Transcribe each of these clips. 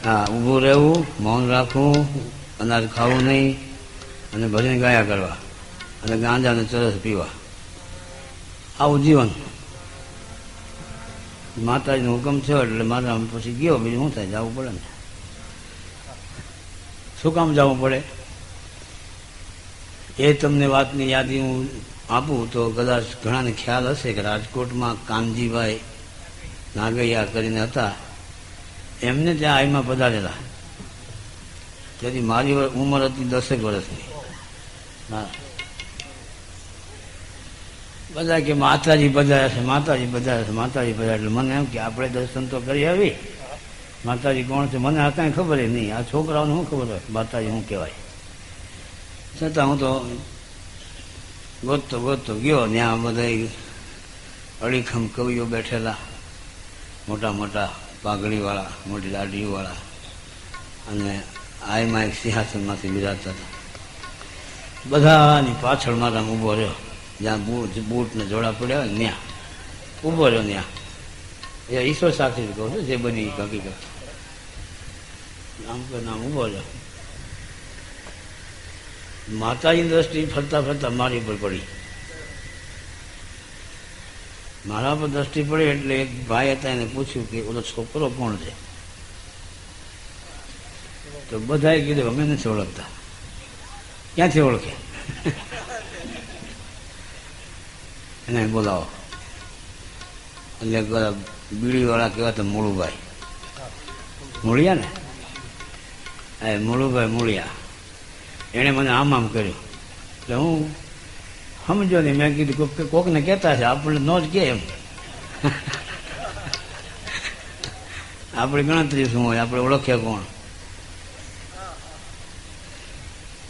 હા, ઊભું રહેવું, મૌન રાખવું, અનાજ ખાવું નહીં અને ભજન ગાયા કરવા અને ગાંજાને ચરસ પીવા, આવું જીવન. માતાજીનો હુકમ થયો એટલે મારા પછી ગયો, બીજું શું થાય, જવું પડે ને. શું કામ જવું પડે એ તમને વાતની યાદી હું આપું તો કદાચ ઘણાને ખ્યાલ હશે કે રાજકોટમાં કાનજીભાઈ નાગૈયા કરીને હતા, એમને ત્યાં આઈમાં પધારેલા. તેથી મારી ઉંમર હતી 10 વર્ષની. હા, બધા કે માતાજી પધાર્યા છે, માતાજી પધાર્યા છે, માતાજી પધાર્યા. એટલે મને એમ કે આપણે દર્શન તો કરી આવી, માતાજી કોણ છે મને આ કાંઈ ખબર નહીં. આ છોકરાઓને શું ખબર હોય માતાજી શું કહેવાય. છતાં હું તો ગોતતો ગયો. ત્યાં બધા અડીખમ કવિઓ બેઠેલા, મોટા મોટા પાઘડીવાળા, મોટી દાઢીવાળા, અને આઈમાં એક સિંહાસનમાંથી બિરાજતા હતા. બધાની પાછળ મારા ઊભો રહ્યો, જ્યાં બૂટ ને જોડા પડ્યા હોય ને ત્યાં ઊભો રહ્યો. ત્યાં એ ઈશ્વર સાક્ષી કહું છું, જે બની હકીકત. આમ કે નામ ઊભો રહ્યો. માતાજીની દ્રષ્ટિ ફરતા ફરતા મારી પર પડી. મારા પર દ્રષ્ટિ પડી એટલે એક ભાઈ હતા, એને પૂછ્યું કે ઓલો છોકરો કોણ છે? તો બધાએ કીધું અમે નથી ઓળખતા. ક્યાંથી ઓળખે? એને બોલાવો. એટલે બીડીવાળા કહેવાતા મૂળુભાઈ મૂળિયા ને, એ મૂળુભાઈ મૂળિયા. એણે મને આમ કર્યું એટલે હું સમજો ને. મેં કીધું કોકને કહેતા છે, આપણે ન જ કે એમ. આપણી ગણતરી શું હોય, આપણે ઓળખ્યા કોણ?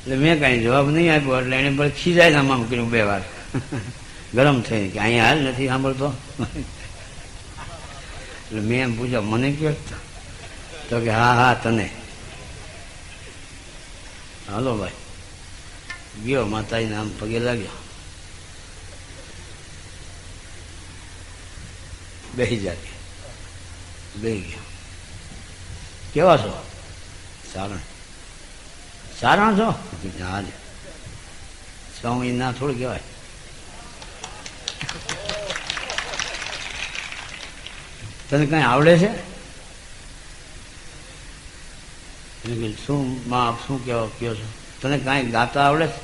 એટલે મેં કાંઈ જવાબ નહીં આપ્યો. એટલે એને પણ ખીજાઈને આમ કર્યું 2 વાર. ગરમ થઈ કે અહીંયા હાલ નથી સાંભળતો. એટલે મેં એમ પૂછ્યા મને કહો? તો કે હા તને. હાલો ભાઈ. ગયો માતાજીને આમ પગે લાગ્યો. બેસી જાય. બેસી ગયો. કેવા છો? સારા છો? હાલ સ્વામી ના થોડું કહેવાય. તને કઈ આવડે છે? શું માં શું કહેવા કયો છો? તને કાંઈ ગાતા આવડે છે?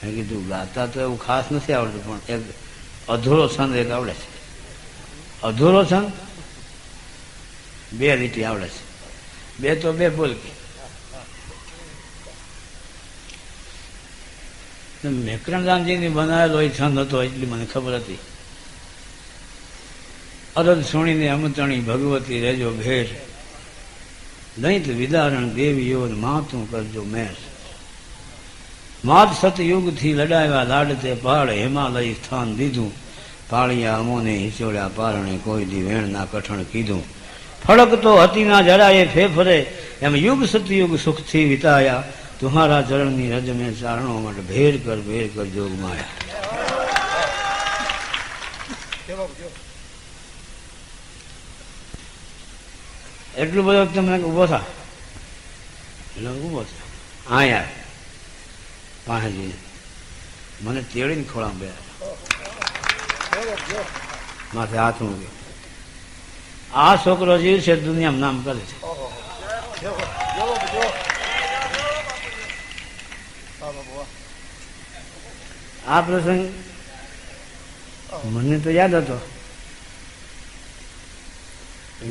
મેં કીધું ગાતા તો એવું ખાસ નથી આવડતું, પણ એક અધૂરો છંદ એક આવડે છે. અધૂરો છંદ 2 લીટી આવડે છે. 2 તો 2 બોલ. મેકરણરામજીની બનાવેલો એ છંદ હતો, એટલી મને ખબર હતી. અરજ સુણીને અમતણી ભગવતી રેજો ભેટ, દૈત વિદારણ દેવીઓ માતું કરજો મેસ. માત સતયુગથી લડાવ્યા લાડતે પહાડ, હિમાલય સ્થાન દીધું. પાળિયા અમોને હિચોડ્યા પારણે, કોઈ દી વેણ ના કઠણ કીધું. ફળક તો હતી ના જડાએ ફેફરે, એમ યુગ સતયુગ સુખથી વિતાયા. તુમ્હારા ચરણની રજ મેં ચારણો માટે ભેર કર જોગ માયા. એટલું બધું તમે ઉભો થા. એટલે ઉભો થા. હા યાર પાસે જઈને મને તેડીને ખોળા બે માથે હાથ મૂકે. આ છોકરો જીવ છે, દુનિયામાં નામ કરે છે. આ પ્રસંગ મને તો યાદ હતો.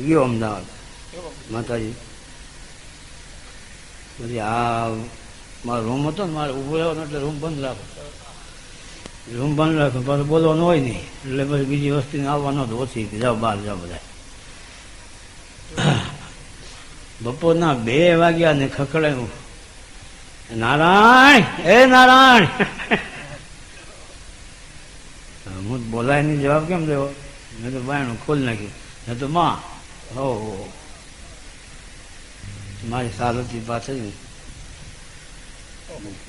ગયો અમદાવાદ માતાજી. પછી આ મારો રૂમ હતો ને, મારે ઊભો રહ્યો એટલે રૂમ બંધ રાખો. પાછું બોલવાનું હોય નહીં, એટલે પછી બીજી વસ્તીને આવવાનો હતો ઓછી. જાઓ બહાર જાઓ બધા. બપોરના 2 વાગ્યા ને ખખડાયું, નારાયણ એ નારાયણ. હું બોલાય નહીં, જવાબ કેમ દેવો? મેં તો બાયણું ખોલી નાખ્યું. મેં તો માં હો મારી સાલતી પાછળ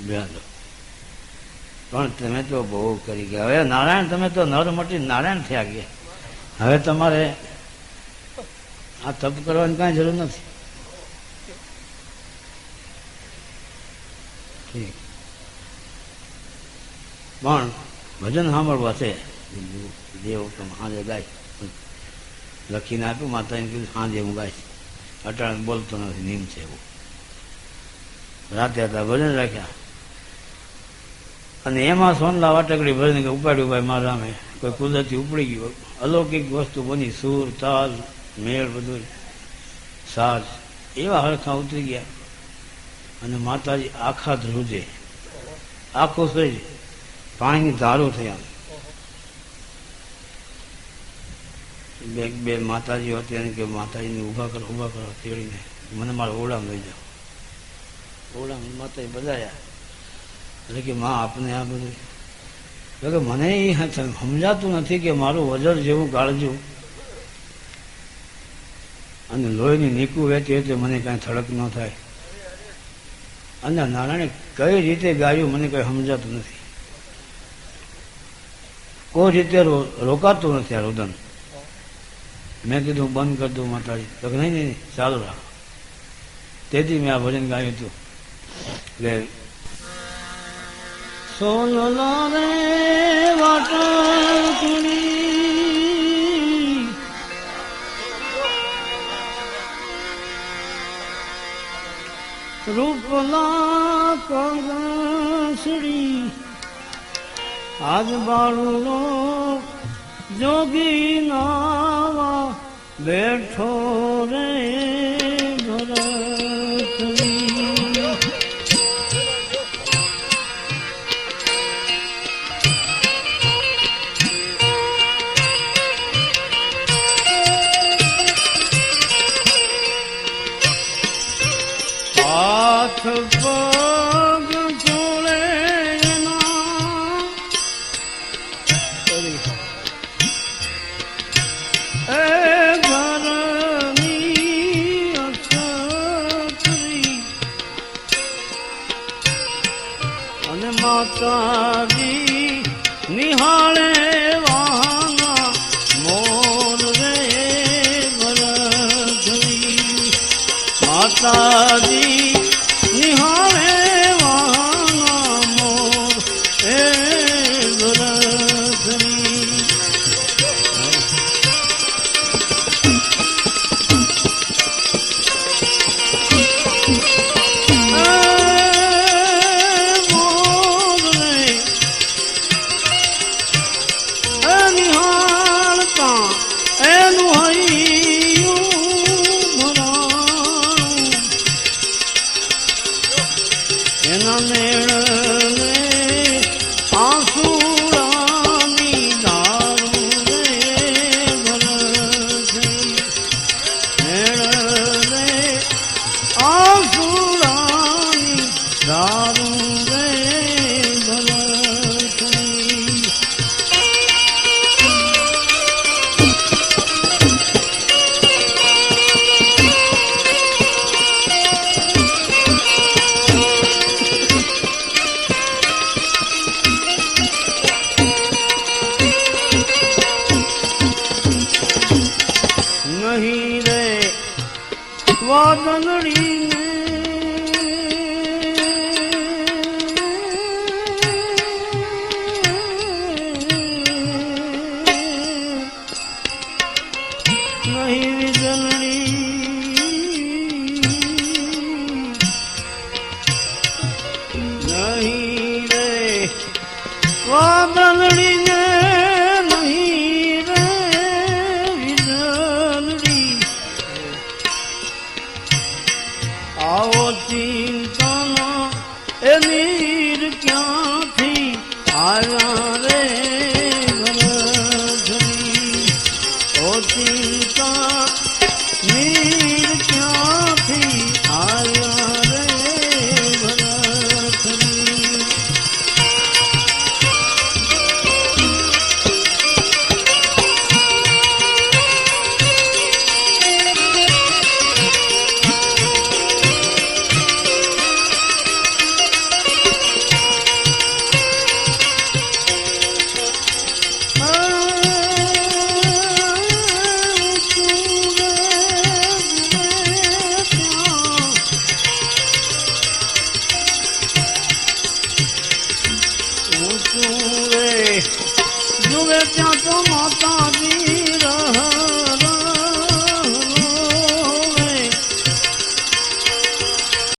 બેહાડો. પણ તમે તો બહુ કરી ગયા. હવે નારાયણ તમે તો નર મટી નારાયણ થયા ગયા. હવે તમારે આ તપ કરવાની કાંઈ જરૂર નથી. પણ ભજન સાંભળવા છે દેવ તો સાંજે ગાય લખીને આપ્યું માતાને કીધું સાંજે હું ગાઈશ અટાણે બોલતો નથી નિયમ છે એવું રાતે હતા ભજન રાખ્યા અને એમાં સોનલા વાટકડી ભજન ઉપાડ્યું ભાઈ મારા સામે કોઈ કુદરતી ઉપડી ગયું અલૌકિક વસ્તુ બની સૂર તાલ મેળ બધું સાજ એવા હરખા ઉતરી ગયા અને માતાજી આખા ધ્રુજે આખો સજ પાણીની ધારો થયા બે માતાજી હતી અને કે માતાજીને ઊભા કરો તેડીને મને મારા ઓળામાં લઈ જાઓ ઓળામાં માતાજી બધાયા એટલે કે માં આપને આ બધું એટલે કે મને એ સમજાતું નથી કે મારું વજર જેવું કાળજું અને લોહીની નીકું વહેતી હોય તો મને કાંઈ થડક ન થાય અને નારાયણે કઈ રીતે ગાયું મને કઈ સમજાતું નથી કોઈ રીતે રોકાતું નથી આ રુદન મેં કીધું બંધ કરી દઉં માતાજી તો નહીં ચાલુ રાખો તેથી મેં આ ભજન ગાયું હતું એટલે સોનલા રે વાટકડી રૂપલા કંસડી આજ બાળુનો જોગી નાવા બેઠો રે ભરતડી હાથ પગ જોડે એ ઘરની અક્ષત્રી અને માતાજી નિહાળે વાહના મોર રે ભરતડી માતાજી નિહાળે વાહના મોર એ ભરતડી મોર રે એ નિહાળતા એનું હૈયું ભરાણું એના મેળને આંસુડાની ધારું રે ભરતડી મેળને આંસુડાની ધારું રે ભરતડી નહીં રે વાદળીને નહીં વીજળી નહીં રે વાદળીને નહીં રે વીજળી આવો ચિંતાના એ નીર ક્યાંથી આવ્યા રે ભરતડી ઓ ચિંતા નીર ક્યાંથી આવ્યા રે ભરતડી જુએ ત્યાં તો માતાજી રહે